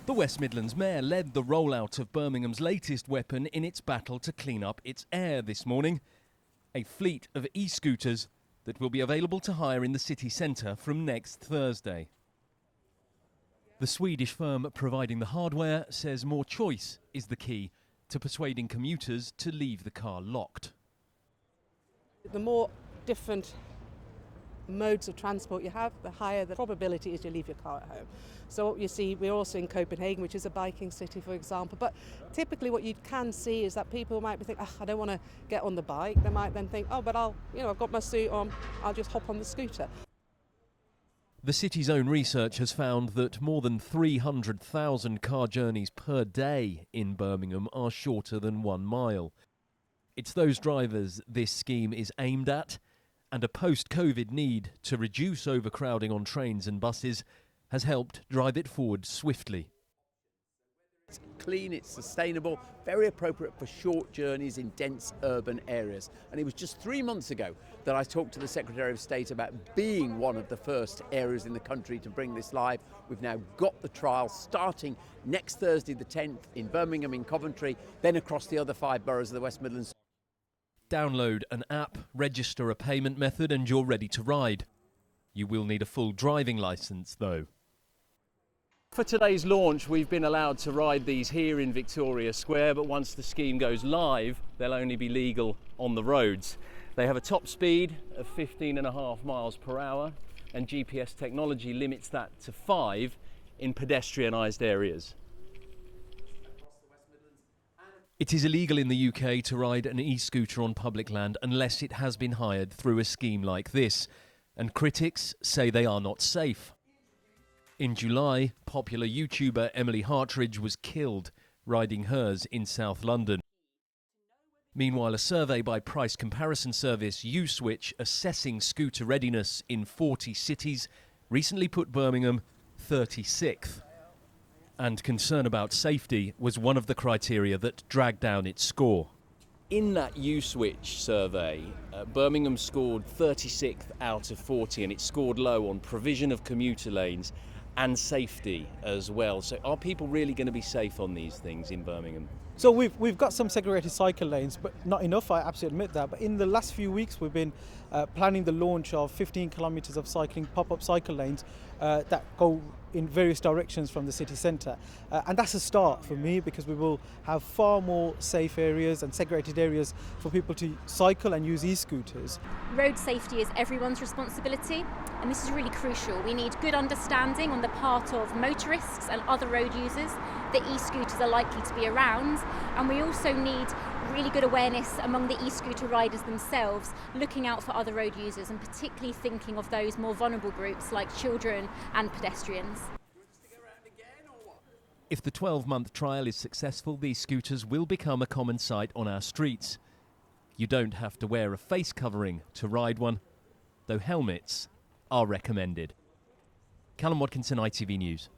The West Midlands Mayor led the rollout of Birmingham's latest weapon in its battle to clean up its air this morning. A fleet of e-scooters that will be available to hire in the city centre from next Thursday. The Swedish firm providing the hardware says more choice is the key to persuading commuters to leave the car locked. The more different modes of transport you have, the higher the probability is you leave your car at home. So what you see, we're also in Copenhagen, which is a biking city, for example. But typically what you can see is that people might be thinking, I don't want to get on the bike. They might then think, but I've got my suit on, I'll just hop on the scooter. The city's own research has found that more than 300,000 car journeys per day in Birmingham are shorter than 1 mile. It's those drivers this scheme is aimed at, and a post-COVID need to reduce overcrowding on trains and buses has helped drive it forward swiftly. It's clean, it's sustainable, very appropriate for short journeys in dense urban areas. And it was just 3 months ago that I talked to the Secretary of State about being one of the first areas in the country to bring this live. We've now got the trial starting next Thursday the 10th in Birmingham, in Coventry, then across the other 5 boroughs of the West Midlands. Download an app, register a payment method and you're ready to ride. You will need a full driving licence though. For today's launch, we've been allowed to ride these here in Victoria Square, but once the scheme goes live, they'll only be legal on the roads. They have a top speed of 15.5 miles per hour, and GPS technology limits that to 5 in pedestrianised areas. It is illegal in the UK to ride an e-scooter on public land unless it has been hired through a scheme like this, and critics say they are not safe. In July, popular YouTuber Emily Hartridge was killed riding hers in South London. Meanwhile, a survey by price comparison service U-Switch assessing scooter readiness in 40 cities recently put Birmingham 36th. And concern about safety was one of the criteria that dragged down its score. In that U-Switch survey, Birmingham scored 36th out of 40, and it scored low on provision of commuter lanes and safety as well. So are people really going to be safe on these things in Birmingham? So we've got some segregated cycle lanes, but not enough, I absolutely admit that. But in the last few weeks, we've been planning the launch of 15 kilometres of cycling pop-up cycle lanes that go in various directions from the city centre. And that's a start for me, because we will have far more safe areas and segregated areas for people to cycle and use e-scooters. Road safety is everyone's responsibility, and this is really crucial. We need good understanding on the part of motorists and other road users that e-scooters are likely to be around, and we also need really good awareness among the e-scooter riders themselves, looking out for other road users and particularly thinking of those more vulnerable groups like children and pedestrians. If the 12-month trial is successful, these scooters will become a common sight on our streets. You don't have to wear a face covering to ride one, though helmets are recommended. Callum, Watkinson, ITV News.